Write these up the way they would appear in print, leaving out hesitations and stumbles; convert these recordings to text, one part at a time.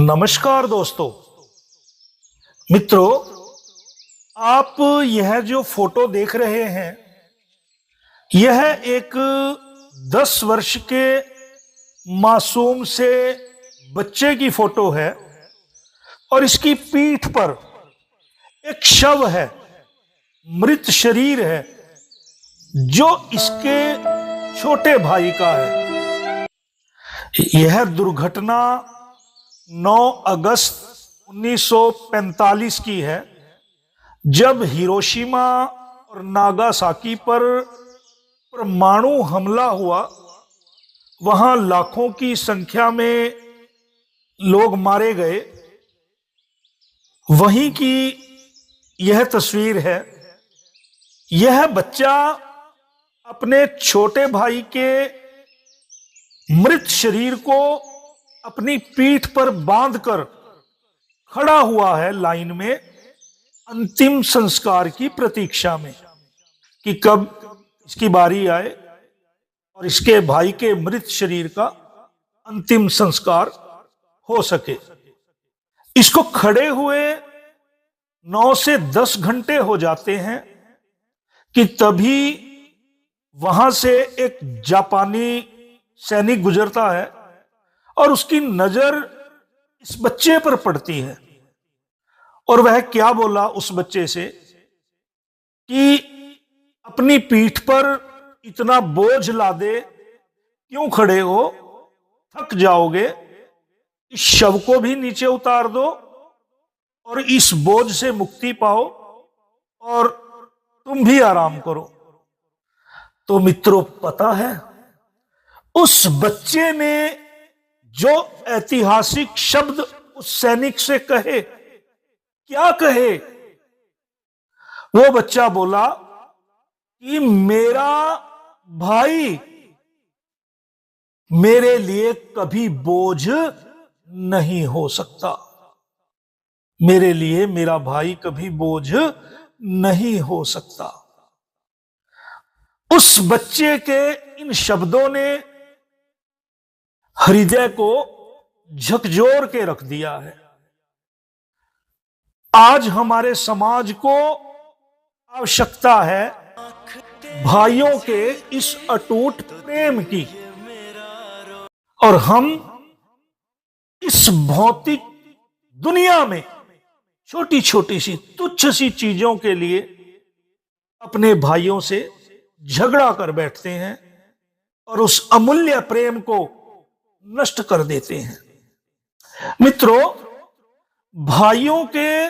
नमस्कार दोस्तों मित्रों, आप यह जो फोटो देख रहे हैं यह एक 10 वर्ष के मासूम से बच्चे की फोटो है और इसकी पीठ पर एक शव है, मृत शरीर है जो इसके छोटे भाई का है। यह दुर्घटना 9 अगस्त 1945 की है, जब हिरोशिमा और नागासाकी पर परमाणु हमला हुआ। वहां लाखों की संख्या में लोग मारे गए। वहीं की यह तस्वीर है। यह बच्चा अपने छोटे भाई के मृत शरीर को अपनी पीठ पर बांधकर खड़ा हुआ है लाइन में, अंतिम संस्कार की प्रतीक्षा में कि कब इसकी बारी आए और इसके भाई के मृत शरीर का अंतिम संस्कार हो सके। इसको खड़े हुए 9 से 10 घंटे हो जाते हैं कि तभी वहां से एक जापानी सैनिक गुजरता है और उसकी नजर इस बच्चे पर पड़ती है। और वह क्या बोला उस बच्चे से कि अपनी पीठ पर इतना बोझ लादे, क्यों खड़े हो, थक जाओगे, इस शव को भी नीचे उतार दो और इस बोझ से मुक्ति पाओ और तुम भी आराम करो। तो मित्रों, पता है उस बच्चे ने जो ऐतिहासिक शब्द उस सैनिक से कहे, क्या कहे? वो बच्चा बोला कि मेरा भाई मेरे लिए कभी बोझ नहीं हो सकता, मेरे लिए मेरा भाई कभी बोझ नहीं हो सकता। उस बच्चे के इन शब्दों ने हृदय को झकझोर के रख दिया है। आज हमारे समाज को आवश्यकता है भाइयों के इस अटूट प्रेम की, और हम इस भौतिक दुनिया में छोटी छोटी सी तुच्छ सी चीजों के लिए अपने भाइयों से झगड़ा कर बैठते हैं और उस अमूल्य प्रेम को नष्ट कर देते हैं। मित्रों, भाइयों के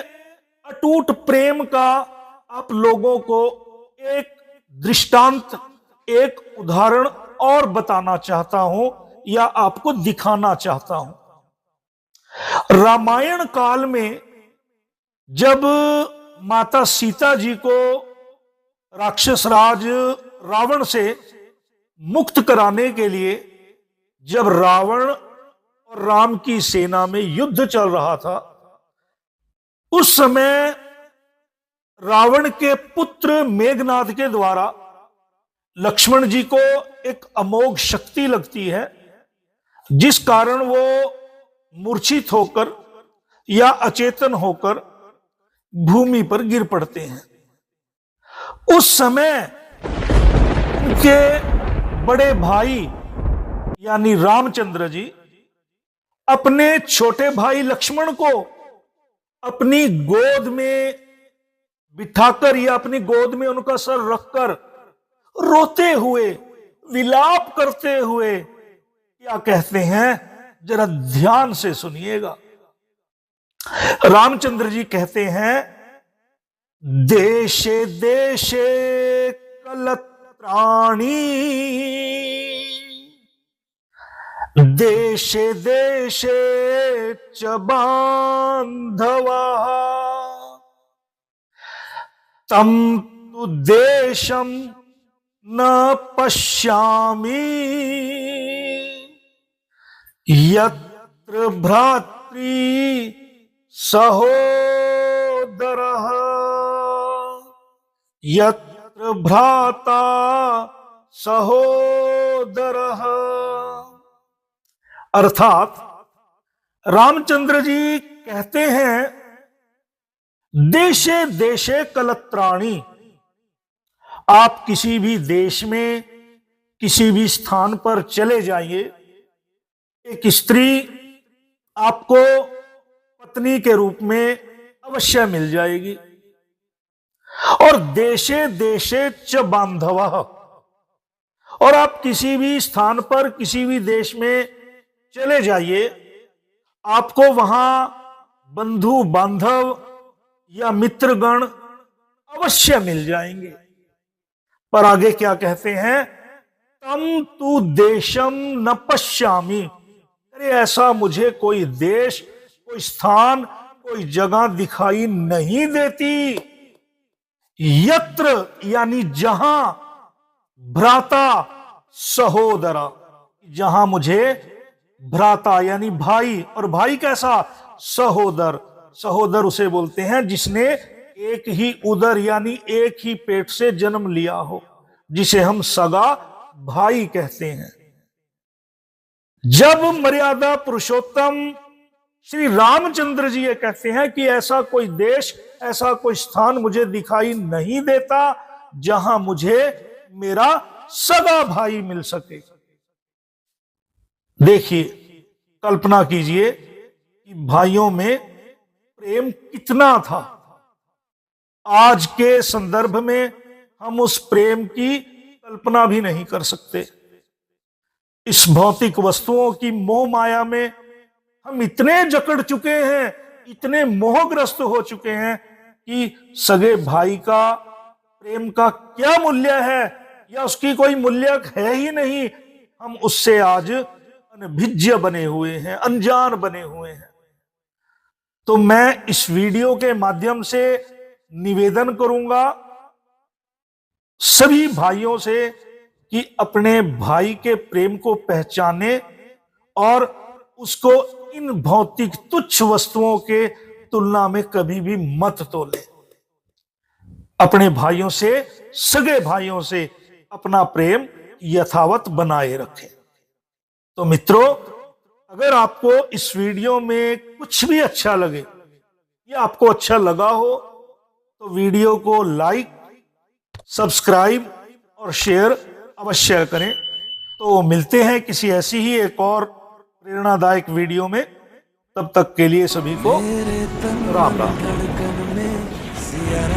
अटूट प्रेम का आप लोगों को एक दृष्टांत, एक उदाहरण और बताना चाहता हूं या आपको दिखाना चाहता हूं। रामायण काल में जब माता सीता जी को राक्षस राज रावण से मुक्त कराने के लिए जब रावण और राम की सेना में युद्ध चल रहा था, उस समय रावण के पुत्र मेघनाद के द्वारा लक्ष्मण जी को एक अमोघ शक्ति लगती है, जिस कारण वो मूर्छित होकर या अचेतन होकर भूमि पर गिर पड़ते हैं। उस समय उनके बड़े भाई यानी रामचंद्र जी अपने छोटे भाई लक्ष्मण को अपनी गोद में बिठाकर या अपनी गोद में उनका सर रखकर रोते हुए, विलाप करते हुए क्या कहते हैं, जरा ध्यान से सुनिएगा। रामचंद्र जी कहते हैं, देशे देशे कलत्राणी, देशे देशे च बान्धवः, तम तु देशम न पश्यामि, यत्र भ्रातृ सहोदरः, यत्र भ्राता सहोदरः। अर्थात रामचंद्र जी कहते हैं, देशे देशे कलत्राणी। आप किसी भी देश में किसी भी स्थान पर चले जाइए, एक स्त्री आपको पत्नी के रूप में अवश्य मिल जाएगी। और देशे देशे च बांधवः, और आप किसी भी स्थान पर किसी भी देश में चले जाइए, आपको वहां बंधु बांधव या मित्रगण अवश्य मिल जाएंगे। पर आगे क्या कहते हैं, तम तु देशम न पश्यामि। अरे ऐसा मुझे कोई देश, कोई स्थान, कोई जगह दिखाई नहीं देती। यत्र यानी जहां, भ्राता सहोदरा, जहां मुझे भ्राता यानी भाई, और भाई कैसा, सहोदर। सहोदर उसे बोलते हैं जिसने एक ही उदर यानी एक ही पेट से जन्म लिया हो, जिसे हम सगा भाई कहते हैं। जब मर्यादा पुरुषोत्तम श्री रामचंद्र जी ये कहते हैं कि ऐसा कोई देश, ऐसा कोई स्थान मुझे दिखाई नहीं देता जहां मुझे मेरा सगा भाई मिल सके। देखिए, कल्पना कीजिए कि भाइयों में प्रेम कितना था। आज के संदर्भ में हम उस प्रेम की कल्पना भी नहीं कर सकते। इस भौतिक वस्तुओं की मोह माया में हम इतने जकड़ चुके हैं, इतने मोहग्रस्त हो चुके हैं कि सगे भाई का प्रेम का क्या मूल्य है या उसकी कोई मूल्य है ही नहीं। हम उससे आज अनभिज्य बने हुए हैं, अनजान बने हुए हैं। तो मैं इस वीडियो के माध्यम से निवेदन करूंगा सभी भाइयों से कि अपने भाई के प्रेम को पहचाने और उसको इन भौतिक तुच्छ वस्तुओं के तुलना में कभी भी मत तोले। अपने भाइयों से, सगे भाइयों से अपना प्रेम यथावत बनाए रखें। तो मित्रों, अगर आपको इस वीडियो में कुछ भी अच्छा लगे या आपको अच्छा लगा हो तो वीडियो को लाइक, सब्सक्राइब और शेयर अवश्य करें। तो मिलते हैं किसी ऐसी ही एक और प्रेरणादायक वीडियो में। तब तक के लिए सभी को राम राम।